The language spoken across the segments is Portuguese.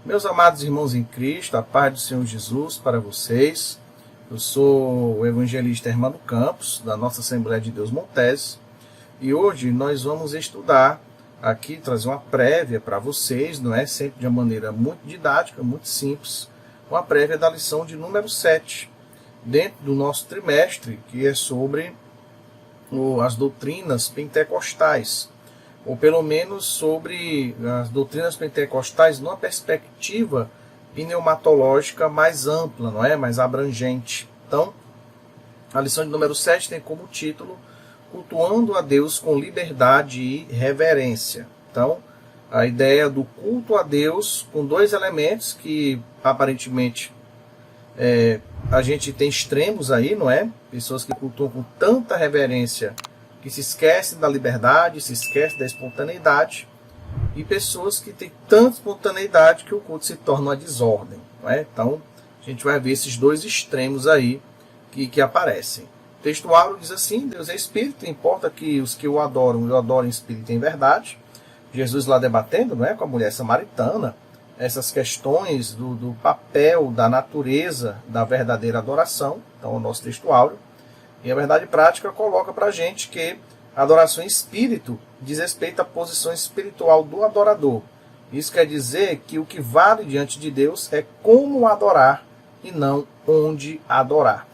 Meus amados irmãos em Cristo, a paz do Senhor Jesus para vocês. Eu sou o evangelista Hermano Campos, da nossa Assembleia de Deus Montes, e hoje nós vamos estudar aqui, trazer uma prévia para vocês, não é? Sempre de uma maneira muito didática, muito simples, uma prévia da lição de número 7, dentro do nosso trimestre, que é sobre as doutrinas pentecostais, ou pelo menos sobre as doutrinas pentecostais numa perspectiva pneumatológica mais ampla, não é? Mais abrangente. Então, a lição de número 7 tem como título Cultuando a Deus com liberdade e reverência. Então, a ideia do culto a Deus com dois elementos que aparentemente a gente tem extremos aí, não é? Pessoas que cultuam com tanta reverência que se esquecem da liberdade, se esquecem da espontaneidade, e pessoas que têm tanta espontaneidade que o culto se torna uma desordem, não é? Então, a gente vai ver esses dois extremos aí que aparecem. O texto áureo diz assim: Deus é Espírito, importa que os que o adorem em Espírito e em verdade. Jesus lá debatendo, não é, com a mulher samaritana, essas questões do papel, da natureza da verdadeira adoração. Então, o nosso texto áureo. E a verdade prática coloca para a gente que a adoração em espírito diz respeito à posição espiritual do adorador. Isso quer dizer que o que vale diante de Deus é como adorar e não onde adorar.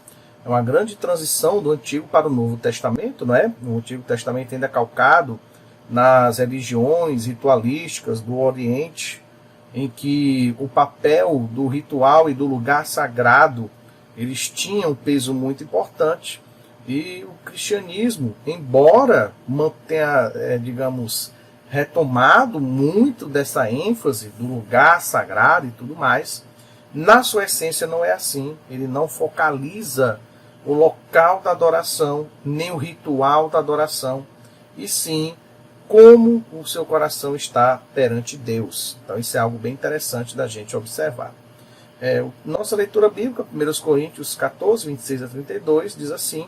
É uma grande transição do Antigo para o Novo Testamento, não é? O Antigo Testamento ainda é calcado nas religiões ritualísticas do Oriente, em que o papel do ritual e do lugar sagrado eles tinham um peso muito importante. E o cristianismo, embora mantenha, digamos, retomado muito dessa ênfase do lugar sagrado e tudo mais, na sua essência não é assim. Ele não focaliza o local da adoração, nem o ritual da adoração, e sim como o seu coração está perante Deus. Então isso é algo bem interessante da gente observar. Nossa leitura bíblica, 1 Coríntios 14, 26 a 32, diz assim: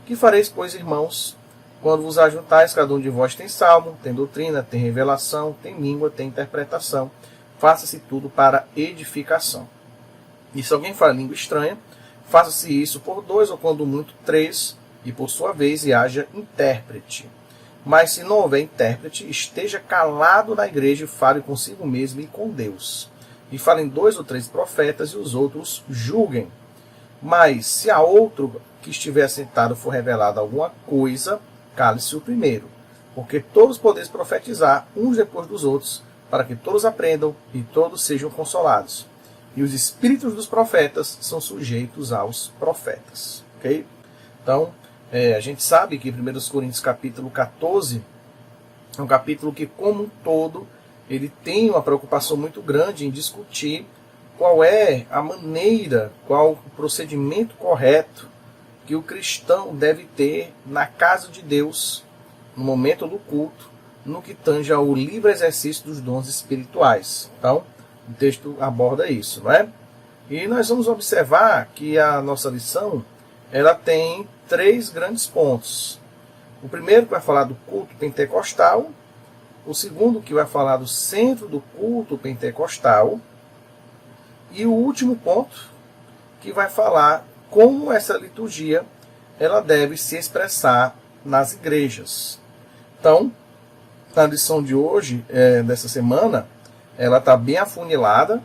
Que fareis, pois, irmãos, quando vos ajuntais, cada um de vós tem salmo, tem doutrina, tem revelação, tem língua, tem interpretação. Faça-se tudo para edificação. E se alguém fala língua estranha, faça-se isso por 2, ou quando muito 3, e por sua vez e haja intérprete. Mas se não houver intérprete, esteja calado na igreja e fale consigo mesmo e com Deus. E falem 2 ou 3 profetas e os outros julguem. Mas se a outro que estiver sentado for revelada alguma coisa, cale-se o primeiro. Porque todos podeis profetizar uns depois dos outros, para que todos aprendam e todos sejam consolados. E os espíritos dos profetas são sujeitos aos profetas. Ok? Então, a gente sabe que 1 Coríntios capítulo 14 é um capítulo que, como um todo, ele tem uma preocupação muito grande em discutir qual é a maneira, qual o procedimento correto que o cristão deve ter na casa de Deus, no momento do culto, no que tange ao livre exercício dos dons espirituais. Então, o texto aborda isso, não é? E nós vamos observar que a nossa lição ela tem 3 grandes pontos. O primeiro que vai falar do culto pentecostal, o segundo que vai falar do centro do culto pentecostal, e o último ponto que vai falar como essa liturgia ela deve se expressar nas igrejas. Então, na lição de hoje, dessa semana, ela está bem afunilada,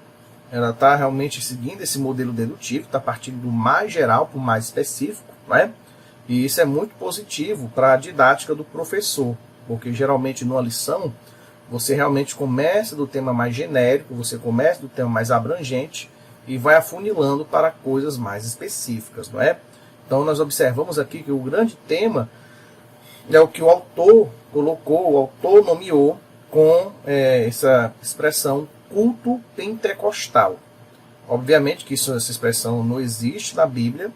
ela está realmente seguindo esse modelo dedutivo, está partindo do mais geral para o mais específico, né? E isso é muito positivo para a didática do professor, porque geralmente numa lição você realmente começa do tema mais genérico, você começa do tema mais abrangente e vai afunilando para coisas mais específicas, não é? Então nós observamos aqui que o grande tema é o que o autor colocou, o autor nomeou com essa expressão culto pentecostal. Obviamente que essa expressão não existe na Bíblia,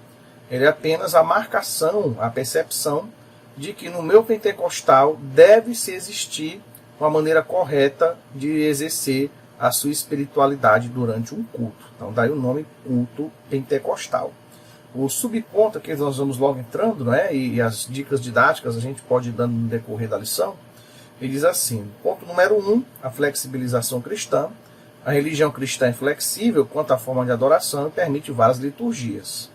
ele é apenas a marcação, a percepção de que no meu pentecostal deve-se existir uma maneira correta de exercer a sua espiritualidade durante um culto. Então daí o nome culto pentecostal. O subponto que nós vamos logo entrando, né, e as dicas didáticas a gente pode ir dando no decorrer da lição, ele diz assim: ponto número 1, a flexibilização cristã. A religião cristã é flexível quanto à forma de adoração e permite várias liturgias.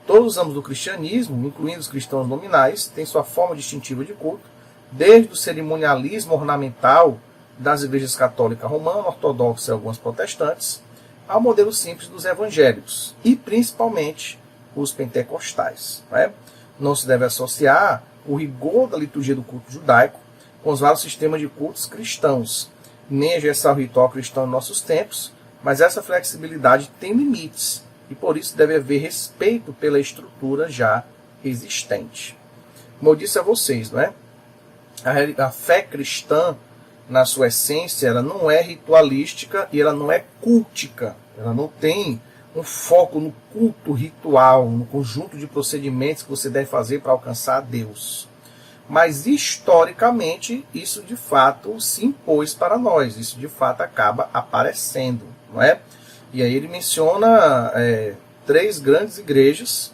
Todos os ramos do cristianismo, incluindo os cristãos nominais, têm sua forma distintiva de culto, desde o cerimonialismo ornamental das igrejas católica romana, ortodoxa e algumas protestantes, ao modelo simples dos evangélicos, e principalmente os pentecostais. Não se deve associar o rigor da liturgia do culto judaico com os vários sistemas de cultos cristãos, nem engessar o ritual cristão em nossos tempos, mas essa flexibilidade tem limites, e por isso deve haver respeito pela estrutura já existente. Como eu disse a vocês, a fé cristã, na sua essência, ela não é ritualística e ela não é cultica. Ela não tem um foco no culto ritual, no conjunto de procedimentos que você deve fazer para alcançar Deus. Mas, historicamente, isso de fato se impôs para nós. Isso de fato acaba aparecendo. E aí ele menciona 3 grandes igrejas.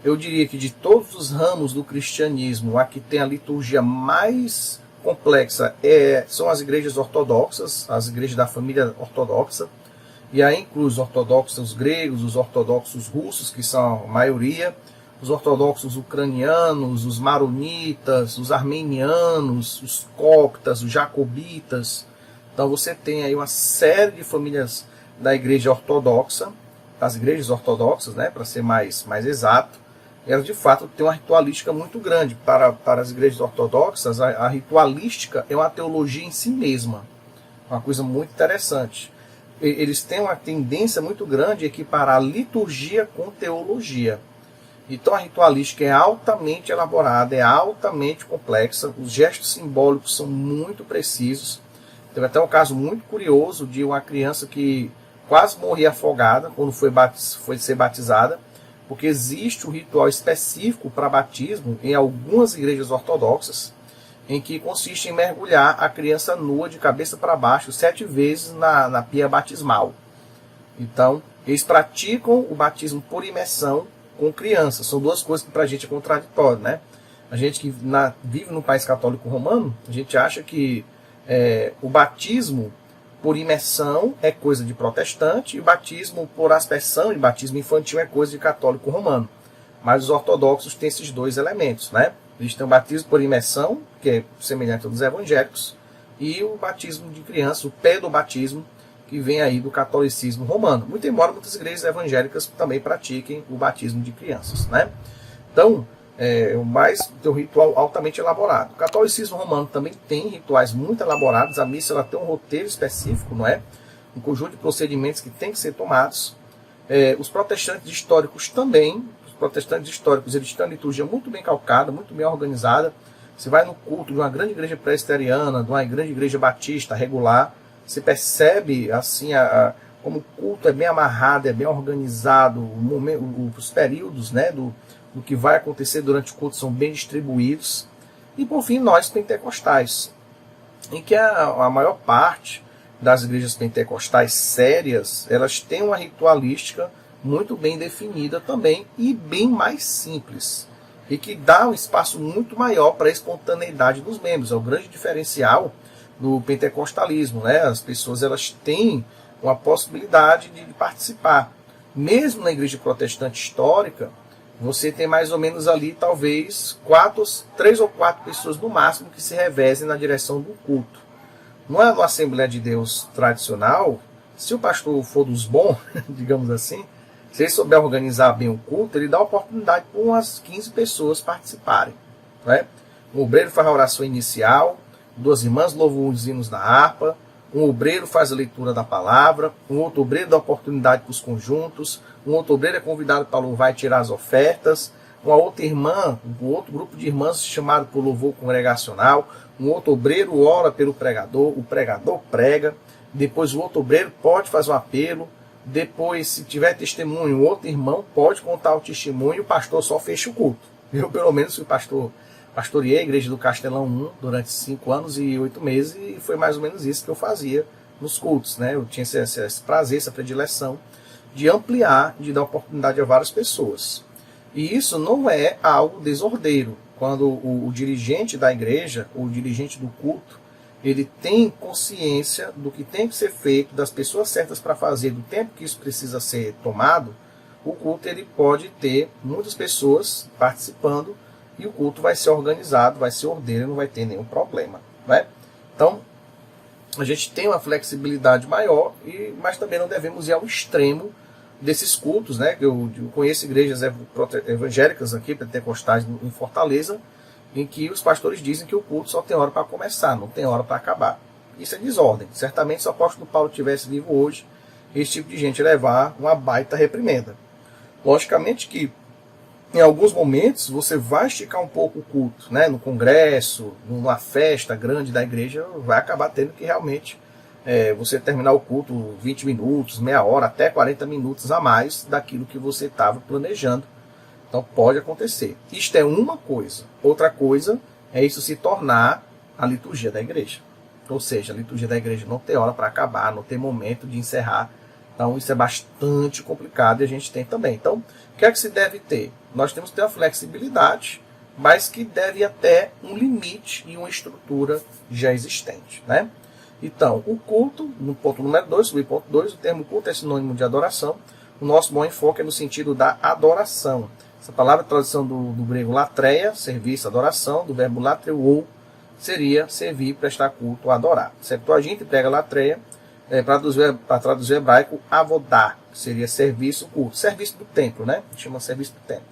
Eu diria que de todos os ramos do cristianismo, a que tem a liturgia mais complexa são as igrejas ortodoxas, as igrejas da família ortodoxa, e aí inclui os ortodoxos gregos, os ortodoxos russos, que são a maioria, os ortodoxos ucranianos, os maronitas, os armenianos, os coptas, os jacobitas. Então você tem aí uma série de famílias da igreja ortodoxa, das igrejas ortodoxas, para ser mais exato. Elas de fato têm uma ritualística muito grande. Para as igrejas ortodoxas, a ritualística é uma teologia em si mesma. Uma coisa muito interessante. Eles têm uma tendência muito grande a equiparar liturgia com teologia. Então a ritualística é altamente elaborada, é altamente complexa, os gestos simbólicos são muito precisos. Teve até um caso muito curioso de uma criança que quase morria afogada quando foi ser batizada, porque existe um ritual específico para batismo em algumas igrejas ortodoxas, em que consiste em mergulhar a criança nua de cabeça para baixo 7 vezes na pia batismal. Então, eles praticam o batismo por imersão com crianças. São 2 coisas que para a gente é contraditório, A gente que vive num país católico romano, a gente acha que o batismo por imersão é coisa de protestante e o batismo por aspersão e batismo infantil é coisa de católico romano. Mas os ortodoxos têm esses 2 elementos, Eles têm o batismo por imersão, que é semelhante ao dos evangélicos, e o batismo de criança, o pedobatismo, que vem aí do catolicismo romano. Muito embora muitas igrejas evangélicas também pratiquem o batismo de crianças, Então, tem um ritual altamente elaborado. O catolicismo romano também tem rituais muito elaborados. A missa ela tem um roteiro específico, um conjunto de procedimentos que tem que ser tomados. Os protestantes históricos também. Os protestantes históricos eles têm uma liturgia muito bem calcada, muito bem organizada. Você vai no culto de uma grande igreja presbiteriana, de uma grande igreja batista regular, você percebe assim como o culto é bem amarrado, é bem organizado, os períodos do que vai acontecer durante o culto são bem distribuídos. E por fim, nós pentecostais, em que a maior parte das igrejas pentecostais sérias, elas têm uma ritualística muito bem definida também e bem mais simples, e que dá um espaço muito maior para a espontaneidade dos membros. É o grande diferencial do pentecostalismo, As pessoas elas têm uma possibilidade de participar. Mesmo na igreja protestante histórica, você tem mais ou menos ali, talvez, 3 ou 4 pessoas no máximo que se revezem na direção do culto. Não é uma Assembleia de Deus tradicional, se o pastor for dos bons, digamos assim, se ele souber organizar bem o culto, ele dá oportunidade para umas 15 pessoas participarem. Um obreiro faz a oração inicial, 2 irmãs louvam os hinos na harpa, um obreiro faz a leitura da palavra, um outro obreiro dá oportunidade para os conjuntos, um outro obreiro é convidado para louvar e tirar as ofertas, uma outra irmã, um outro grupo de irmãs chamado por louvor congregacional, um outro obreiro ora pelo pregador, o pregador prega, depois o outro obreiro pode fazer um apelo, depois, se tiver testemunho, o outro irmão pode contar o testemunho e o pastor só fecha o culto. Eu, pelo menos, fui pastoreei a igreja do Castelão 1 durante 5 anos e 8 meses e foi mais ou menos isso que eu fazia nos cultos. Eu tinha esse prazer, essa predileção de ampliar, de dar oportunidade a várias pessoas. E isso não é algo desordeiro. Quando o dirigente da igreja, o dirigente do culto, ele tem consciência do que tem que ser feito, das pessoas certas para fazer, do tempo que isso precisa ser tomado, o culto ele pode ter muitas pessoas participando e o culto vai ser organizado, vai ser ordeiro, não vai ter nenhum problema, né? Então, a gente tem uma flexibilidade maior, mas também não devemos ir ao extremo desses cultos, né? Eu conheço igrejas evangélicas aqui, pentecostais em Fortaleza, em que os pastores dizem que o culto só tem hora para começar, não tem hora para acabar. Isso é desordem. Certamente, se o apóstolo Paulo estivesse vivo hoje, esse tipo de gente ia levar uma baita reprimenda. Logicamente que, em alguns momentos, você vai esticar um pouco o culto, né? No congresso, numa festa grande da igreja, vai acabar tendo que realmente você terminar o culto 20 minutos, meia hora, até 40 minutos a mais daquilo que você estava planejando. Então pode acontecer. Isto é uma coisa. Outra coisa é isso se tornar a liturgia da igreja. Ou seja, a liturgia da igreja não tem hora para acabar, não tem momento de encerrar. Então isso é bastante complicado e a gente tem também. Então, o que é que se deve ter? Nós temos que ter a flexibilidade, mas que deve até um limite e uma estrutura já existente, né? Então, o culto, no ponto número 2, subponto 2, o termo culto é sinônimo de adoração. O nosso bom enfoque é no sentido da adoração. Essa palavra, tradução do grego latreia, serviço, adoração, do verbo latreuou, seria servir, prestar culto, adorar. Septuaginta emprega latreia, para traduzir o hebraico, avodá, que seria serviço, culto. Serviço do templo, né? A gente chama serviço do templo.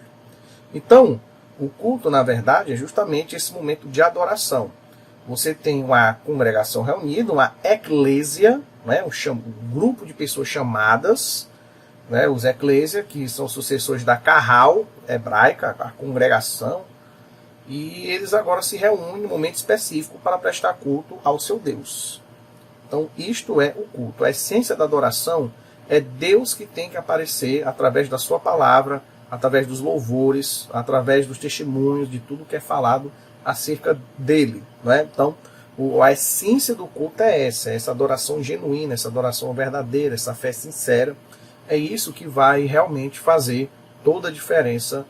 Então, o culto, na verdade, é justamente esse momento de adoração. Você tem uma congregação reunida, uma eclésia, né? um grupo de pessoas chamadas, né? Os eclésia, que são sucessores da carral hebraica, a congregação, e eles agora se reúnem em um momento específico para prestar culto ao seu Deus. Então, isto é o culto. A essência da adoração é Deus que tem que aparecer através da sua palavra, através dos louvores, através dos testemunhos, de tudo que é falado acerca dele. Né? Então, a essência do culto é essa adoração genuína, essa adoração verdadeira, essa fé sincera. É isso que vai realmente fazer toda a diferença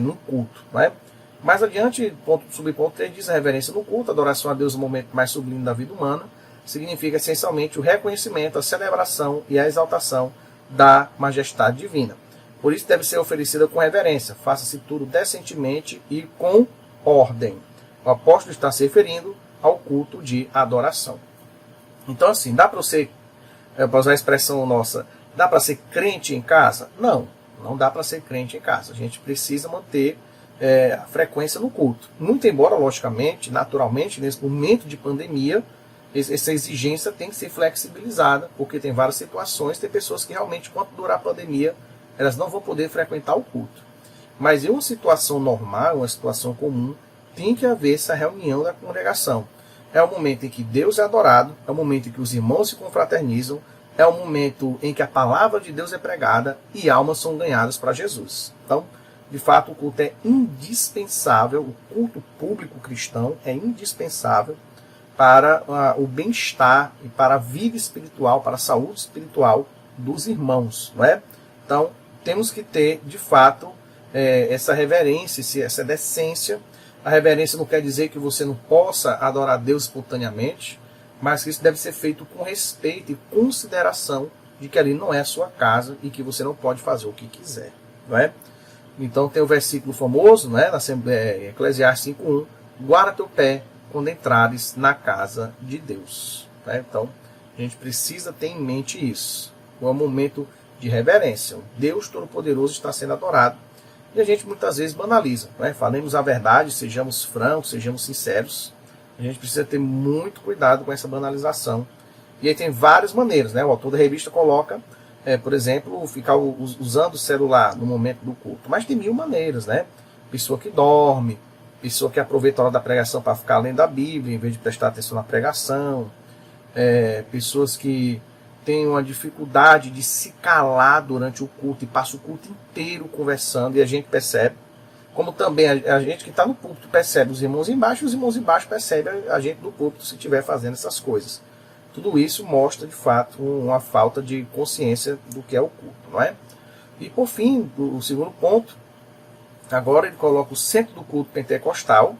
no culto. Né? Mais adiante, subponto 3 diz: a reverência no culto, a adoração a Deus no momento mais sublime da vida humana, significa essencialmente o reconhecimento, a celebração e a exaltação da majestade divina. Por isso deve ser oferecida com reverência, faça-se tudo decentemente e com ordem. O apóstolo está se referindo ao culto de adoração. Então, assim, dá para você, para usar a expressão nossa, dá para ser crente em casa? Não, não dá para ser crente em casa. A gente precisa manter a frequência no culto. Muito embora, logicamente, naturalmente, nesse momento de pandemia, essa exigência tem que ser flexibilizada, porque tem várias situações, tem pessoas que realmente, enquanto durar a pandemia, elas não vão poder frequentar o culto. Mas em uma situação normal, uma situação comum, tem que haver essa reunião da congregação. É o momento em que Deus é adorado, é o momento em que os irmãos se confraternizam, é o momento em que a palavra de Deus é pregada e almas são ganhadas para Jesus. Então, de fato, o culto é indispensável, o culto público cristão é indispensável para o bem-estar e para a vida espiritual, para a saúde espiritual dos irmãos. Não é? Então, temos que ter, de fato, essa reverência, essa decência. A reverência não quer dizer que você não possa adorar a Deus espontaneamente, mas que isso deve ser feito com respeito e consideração de que ali não é a sua casa e que você não pode fazer o que quiser. Não é? Então tem o versículo famoso, né, na Assembleia Eclesiastes 5:1, guarda teu pé quando entrares na casa de Deus. Né? Então a gente precisa ter em mente isso. É um momento de reverência. O Deus Todo-Poderoso está sendo adorado. E a gente muitas vezes banaliza. Né? Falemos a verdade, sejamos francos, sejamos sinceros. A gente precisa ter muito cuidado com essa banalização. E aí tem várias maneiras. Né? O autor da revista coloca, por exemplo, ficar usando o celular no momento do culto. Mas tem mil maneiras. Né? Pessoa que dorme, pessoa que aproveita a hora da pregação para ficar lendo a Bíblia, em vez de prestar atenção na pregação. Pessoas que têm uma dificuldade de se calar durante o culto e passa o culto inteiro conversando e a gente percebe. Como também a gente que está no púlpito percebe os irmãos embaixo e os irmãos embaixo percebem a gente do púlpito se estiver fazendo essas coisas. Tudo isso mostra, de fato, uma falta de consciência do que é o culto. Não é? E, por fim, o segundo ponto, agora ele coloca o centro do culto pentecostal.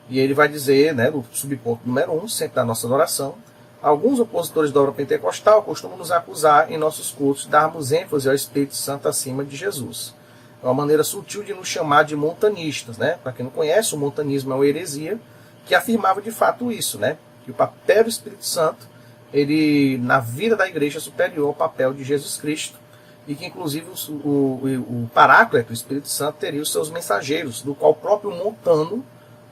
E ele vai dizer, né, no subponto número 1, sempre da nossa adoração: alguns opositores da obra pentecostal costumam nos acusar em nossos cultos de darmos ênfase ao Espírito Santo acima de Jesus. É uma maneira sutil de nos chamar de montanistas, né? Para quem não conhece, o montanismo é uma heresia que afirmava de fato isso, né? Que o papel do Espírito Santo, ele na vida da igreja é superior ao papel de Jesus Cristo, e que inclusive o Paráclito, o Espírito Santo, teria os seus mensageiros, do qual o próprio Montano,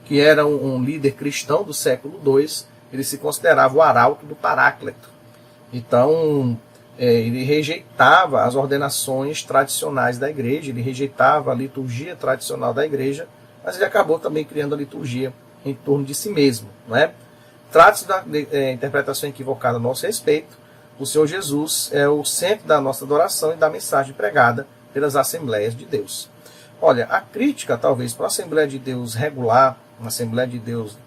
que era um líder cristão do século II, ele se considerava o arauto do Paráclito. Então, ele rejeitava as ordenações tradicionais da igreja, ele rejeitava a liturgia tradicional da igreja, mas ele acabou também criando a liturgia em torno de si mesmo. Não é? Trata-se da interpretação equivocada a nosso respeito. O Senhor Jesus é o centro da nossa adoração e da mensagem pregada pelas Assembleias de Deus. Olha, a crítica, talvez, para a Assembleia de Deus regular, uma Assembleia de Deus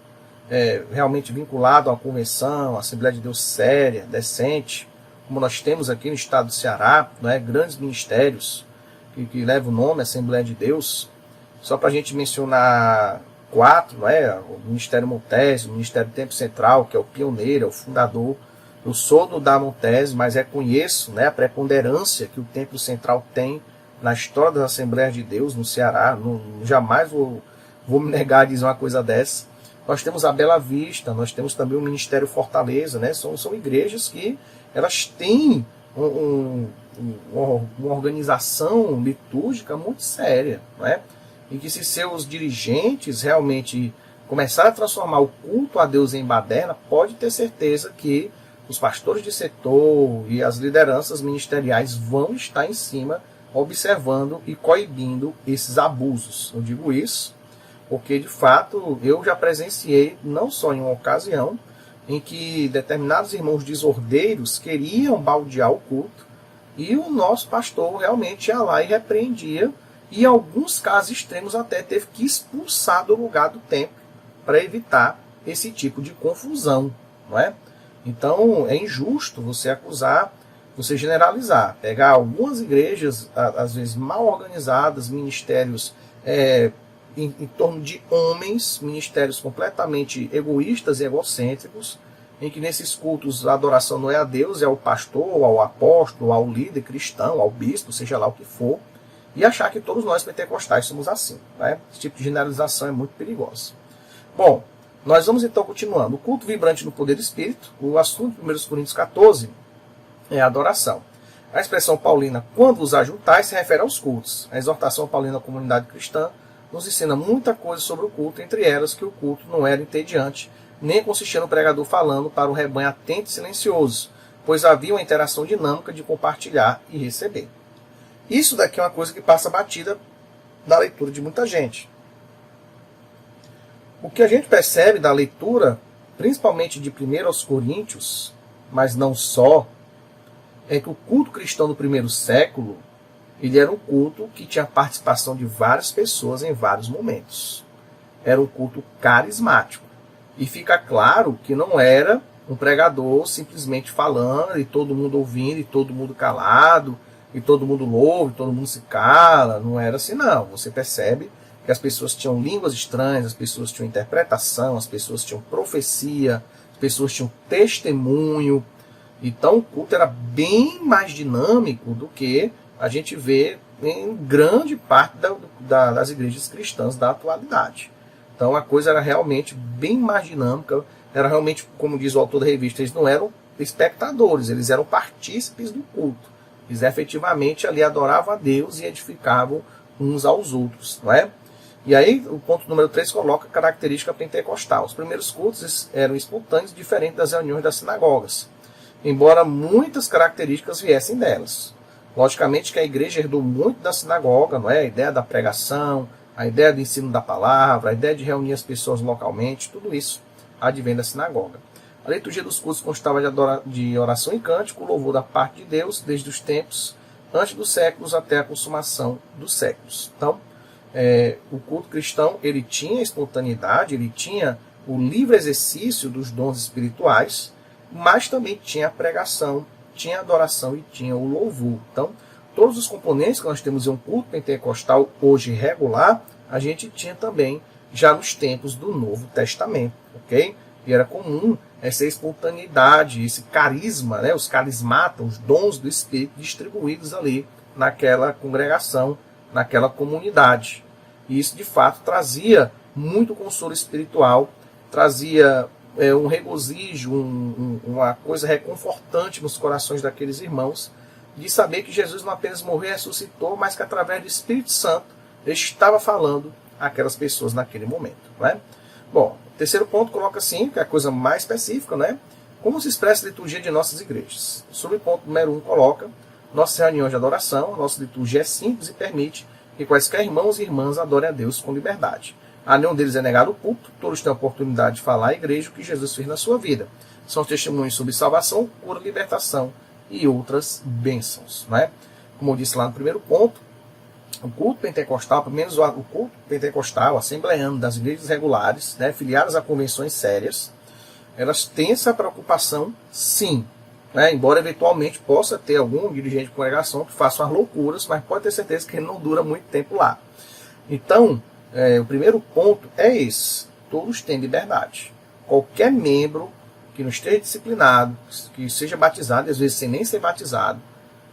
realmente vinculada a uma convenção, uma Assembleia de Deus séria, decente, como nós temos aqui no estado do Ceará, não é? Grandes ministérios que levam o nome Assembleia de Deus. Só para a gente mencionar 4, não é? O Ministério Montese, o Ministério Tempo Central, que é o pioneiro, é o fundador. Eu sou do da Montese, mas reconheço, né, a preponderância que o Templo Central tem na história das Assembleias de Deus no Ceará. Jamais vou me negar a dizer uma coisa dessa. Nós temos a Bela Vista, nós temos também o Ministério Fortaleza, né? São igrejas que elas têm uma organização litúrgica muito séria, não é? E que se seus dirigentes realmente começarem a transformar o culto a Deus em baderna, pode ter certeza que os pastores de setor e as lideranças ministeriais vão estar em cima, observando e coibindo esses abusos. Eu digo isso porque, de fato, eu já presenciei, não só em uma ocasião, em que determinados irmãos desordeiros queriam baldear o culto, e o nosso pastor realmente ia lá e repreendia, e em alguns casos extremos até teve que expulsar do lugar do templo para evitar esse tipo de confusão, não é? Então é injusto você acusar, você generalizar, pegar algumas igrejas, às vezes mal organizadas, ministérios em torno de homens, ministérios completamente egoístas e egocêntricos, em que nesses cultos a adoração não é a Deus, é ao pastor, ou ao apóstolo, ou ao líder cristão, ao bispo, seja lá o que for, e achar que todos nós pentecostais somos assim. Né? Esse tipo de generalização é muito perigosa. Bom, nós vamos então continuando. O culto vibrante no poder do Espírito, o assunto de 1 Coríntios 14 é a adoração. A expressão paulina, quando vos ajuntais, se refere aos cultos. A exortação paulina à comunidade cristã nos ensina muita coisa sobre o culto, entre elas que o culto não era entediante, nem consistia no pregador falando para o rebanho atento e silencioso, pois havia uma interação dinâmica de compartilhar e receber. Isso daqui é uma coisa que passa batida da leitura de muita gente. O que a gente percebe da leitura, principalmente de 1 aos Coríntios, mas não só, é que o culto cristão do primeiro século, ele era um culto que tinha participação de várias pessoas em vários momentos. Era um culto carismático. E fica claro que não era um pregador simplesmente falando, e todo mundo ouvindo, e todo mundo calado, e todo mundo louva, e todo mundo se cala. Não era assim, não. Você percebe que as pessoas tinham línguas estranhas, as pessoas tinham interpretação, as pessoas tinham profecia, as pessoas tinham testemunho. Então o culto era bem mais dinâmico do que a gente vê em grande parte das igrejas cristãs da atualidade. Então a coisa era realmente bem mais dinâmica, era realmente, como diz o autor da revista, eles não eram espectadores, eles eram partícipes do culto. Eles efetivamente ali adoravam a Deus e edificavam uns aos outros, não é? E aí o ponto número 3 coloca a característica pentecostal. Os primeiros cultos eram espontâneos, diferentes das reuniões das sinagogas, embora muitas características viessem delas. Logicamente que a igreja herdou muito da sinagoga, não é? A ideia da pregação, a ideia do ensino da palavra, a ideia de reunir as pessoas localmente, tudo isso advém da sinagoga. A liturgia dos cultos constava de oração e cântico, louvor da parte de Deus, desde os tempos antes dos séculos até a consumação dos séculos. Então, o culto cristão, ele tinha espontaneidade, ele tinha o livre exercício dos dons espirituais, mas também tinha a pregação, tinha a adoração e tinha o louvor. Então, todos os componentes que nós temos em um culto pentecostal hoje regular, a gente tinha também já nos tempos do Novo Testamento, ok? E era comum essa espontaneidade, esse carisma, né, os carismatas, os dons do Espírito distribuídos ali naquela congregação, naquela comunidade. E isso, de fato, trazia muito consolo espiritual, trazia um regozijo, uma coisa reconfortante nos corações daqueles irmãos, de saber que Jesus não apenas morreu e ressuscitou, mas que através do Espírito Santo ele estava falando àquelas pessoas naquele momento. Né? Bom, o terceiro ponto coloca assim, que é a coisa mais específica, né? Como se expressa a liturgia de nossas igrejas. Sobre o ponto número 1 coloca, nossas reuniões de adoração, a nossa liturgia é simples e permite que quaisquer irmãos e irmãs adorem a Deus com liberdade. A nenhum deles é negado o culto, todos têm a oportunidade de falar à igreja o que Jesus fez na sua vida. São testemunhos sobre salvação, cura, libertação e outras bênçãos. Né? Como eu disse lá no primeiro ponto, o culto pentecostal, pelo menos o culto pentecostal, assembleano das igrejas regulares, né, filiadas a convenções sérias, elas têm essa preocupação, sim. Né? Embora eventualmente possa ter algum dirigente de congregação que faça umas loucuras, mas pode ter certeza que ele não dura muito tempo lá. Então, o primeiro ponto é esse. Todos têm liberdade. Qualquer membro que não esteja disciplinado, que seja batizado, e às vezes sem nem ser batizado,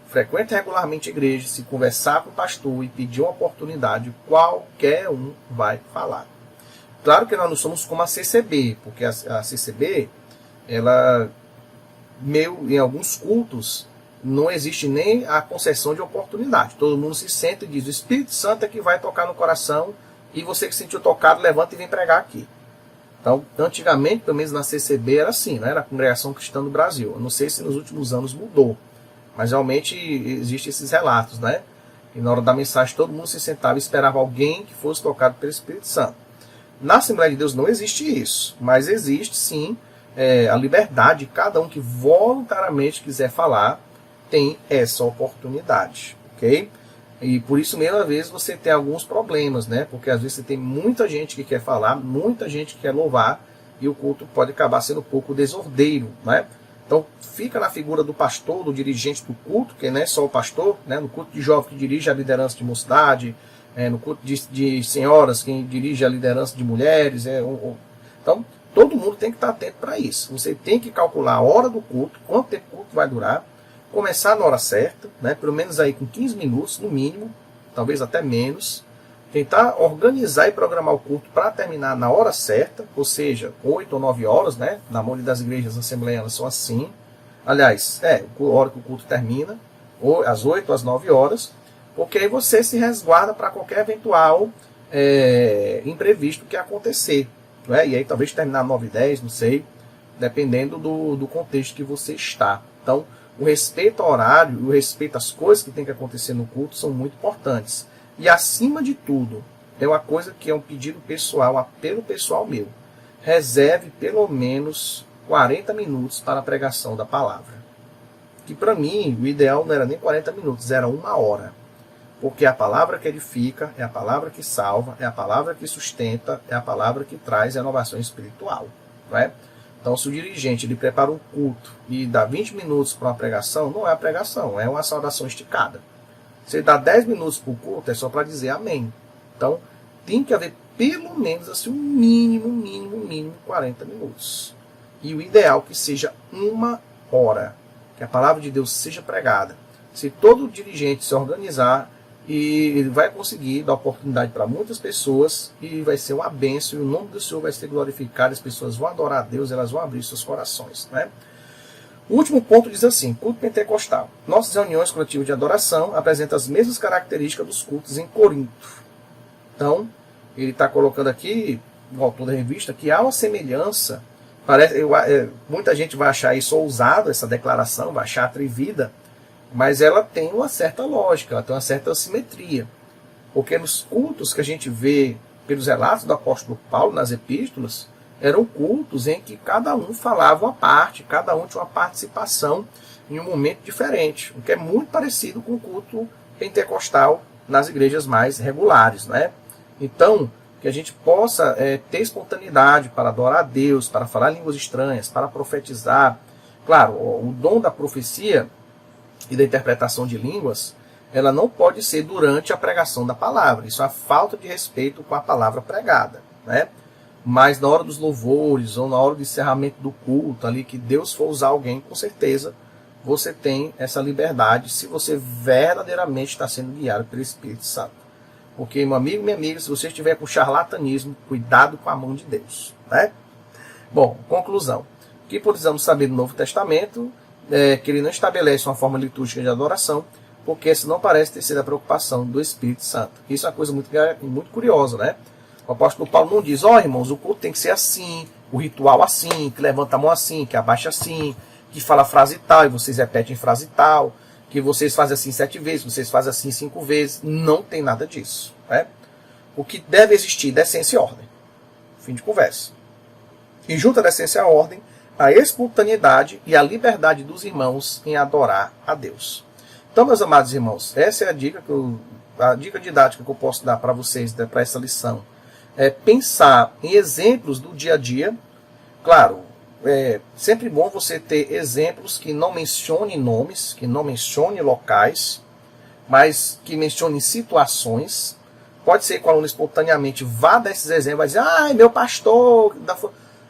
frequenta regularmente a igreja, se conversar com o pastor e pedir uma oportunidade, qualquer um vai falar. Claro que nós não somos como a CCB, porque a CCB, ela, em alguns cultos, não existe nem a concessão de oportunidade. Todo mundo se senta e diz, o Espírito Santo é que vai tocar no coração, e você que se sentiu tocado, levanta e vem pregar aqui. Então, antigamente, pelo menos na CCB, era assim, né? Era a Congregação Cristã do Brasil. Eu não sei se nos últimos anos mudou, mas realmente existem esses relatos, né? E na hora da mensagem, todo mundo se sentava e esperava alguém que fosse tocado pelo Espírito Santo. Na Assembleia de Deus não existe isso, mas existe sim a liberdade de cada um que voluntariamente quiser falar, tem essa oportunidade, ok? E por isso mesmo, às vezes, você tem alguns problemas, né? Porque às vezes você tem muita gente que quer falar, muita gente que quer louvar, e o culto pode acabar sendo um pouco desordeiro, né? Então, fica na figura do pastor, do dirigente do culto, que não é só o pastor, né? No culto de jovem que dirige a liderança de mocidade, no culto de senhoras que dirige a liderança de mulheres. Então, todo mundo tem que estar atento para isso. Você tem que calcular a hora do culto, quanto tempo o culto vai durar, começar na hora certa, né? Pelo menos aí com 15 minutos, no mínimo, talvez até menos. Tentar organizar e programar o culto para terminar na hora certa, ou seja, 8 ou 9 horas, né? Na maioria das igrejas assembleianas são assim. Aliás, a hora que o culto termina, ou às 8 ou às 9 horas, porque aí você se resguarda para qualquer eventual imprevisto que acontecer. Né? E aí talvez terminar 9 e 10, não sei, dependendo do contexto que você está. Então, o respeito ao horário e o respeito às coisas que tem que acontecer no culto são muito importantes. E, acima de tudo, tem uma coisa que é um pedido pessoal, um apelo pessoal meu. Reserve pelo menos 40 minutos para a pregação da palavra. Que para mim, o ideal não era nem 40 minutos, era 1 hora. Porque é a palavra que edifica, é a palavra que salva, é a palavra que sustenta, é a palavra que traz renovação espiritual. Não é? Então, se o dirigente ele prepara um culto e dá 20 minutos para uma pregação, não é a pregação, é uma saudação esticada. Se ele dá 10 minutos para o culto, é só para dizer amém. Então, tem que haver pelo menos assim, um mínimo 40 minutos. E o ideal é que seja 1 hora, que a palavra de Deus seja pregada. Se todo dirigente se organizar, e ele vai conseguir dar oportunidade para muitas pessoas, e vai ser uma bênção, e o nome do Senhor vai ser glorificado, as pessoas vão adorar a Deus, elas vão abrir seus corações. Né? O último ponto diz assim, culto pentecostal. Nossas reuniões coletivas de adoração apresentam as mesmas características dos cultos em Corinto. Então, ele está colocando aqui, o autor da revista, que há uma semelhança. Muita gente vai achar isso ousado, essa declaração, vai achar atrevida, mas ela tem uma certa lógica, ela tem uma certa simetria. Porque nos cultos que a gente vê pelos relatos do apóstolo Paulo nas epístolas, eram cultos em que cada um falava uma parte, cada um tinha uma participação em um momento diferente, o que é muito parecido com o culto pentecostal nas igrejas mais regulares. Né? Então, que a gente possa ter espontaneidade para adorar a Deus, para falar línguas estranhas, para profetizar. Claro, o dom da profecia e da interpretação de línguas, ela não pode ser durante a pregação da palavra. Isso é uma falta de respeito com a palavra pregada. né? Mas na hora dos louvores ou na hora do encerramento do culto, ali que Deus for usar alguém, com certeza você tem essa liberdade se você verdadeiramente está sendo guiado pelo Espírito Santo. Porque, meu amigo, minha amiga, se você estiver com charlatanismo, cuidado com a mão de Deus, né? Bom, conclusão. O que precisamos saber do Novo Testamento é que ele não estabelece uma forma litúrgica de adoração, porque essa não parece ter sido a preocupação do Espírito Santo. Isso é uma coisa muito curiosa, né? O apóstolo Paulo não diz, irmãos, o culto tem que ser assim, o ritual assim, que levanta a mão assim, que abaixa assim, que fala frase tal, e vocês repetem frase tal, que vocês fazem assim 7 vezes, vocês fazem assim 5 vezes. Não tem nada disso, né? O que deve existir é decência e ordem. Fim de conversa. E junto à decência e à ordem, a espontaneidade e a liberdade dos irmãos em adorar a Deus. Então, meus amados irmãos, essa é a dica didática que eu posso dar para vocês, para essa lição. É pensar em exemplos do dia a dia. Claro, é sempre bom você ter exemplos que não mencionem nomes, que não mencionem locais, mas que mencionem situações. Pode ser que o aluno espontaneamente vá dar esses exemplos, vai dizer, ai, meu pastor...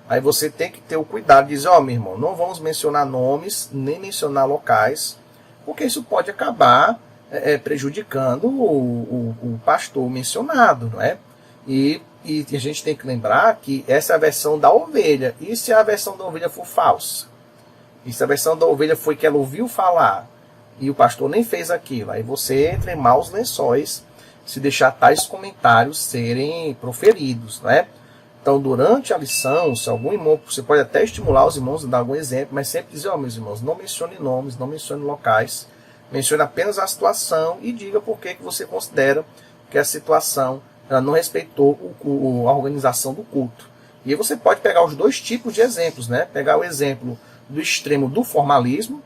Aí você tem que ter o cuidado de dizer, meu irmão, não vamos mencionar nomes, nem mencionar locais, porque isso pode acabar prejudicando o pastor mencionado, não é? E a gente tem que lembrar que essa é a versão da ovelha. E se a versão da ovelha for falsa? E se a versão da ovelha foi que ela ouviu falar e o pastor nem fez aquilo? Aí você entra em maus lençóis se deixar tais comentários serem proferidos, não é? Então, durante a lição, se algum irmão, você pode até estimular os irmãos a dar algum exemplo, mas sempre dizer, meus irmãos, não mencione nomes, não mencione locais, mencione apenas a situação e diga por que você considera que a situação ela não respeitou a organização do culto. E aí você pode pegar os dois tipos de exemplos, né? Pegar o exemplo do extremo do formalismo,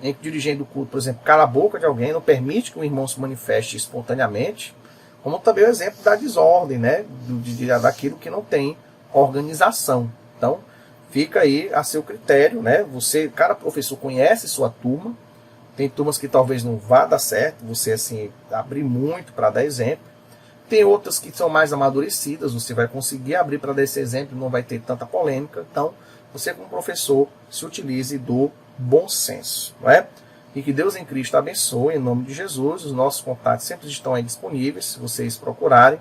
em que o dirigente do culto, por exemplo, cala a boca de alguém, não permite que o irmão se manifeste espontaneamente, como também o exemplo da desordem, né? Daquilo que não tem organização. Então, fica aí a seu critério, né? Cada professor conhece sua turma, tem turmas que talvez não vá dar certo, você assim, abrir muito para dar exemplo. Tem outras que são mais amadurecidas, você vai conseguir abrir para dar esse exemplo, não vai ter tanta polêmica. Então, você como professor, se utilize do bom senso, não é? E que Deus em Cristo abençoe, em nome de Jesus. Os nossos contatos sempre estão aí disponíveis, se vocês procurarem,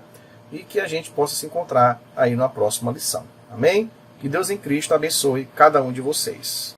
e que a gente possa se encontrar aí na próxima lição. Amém? Que Deus em Cristo abençoe cada um de vocês.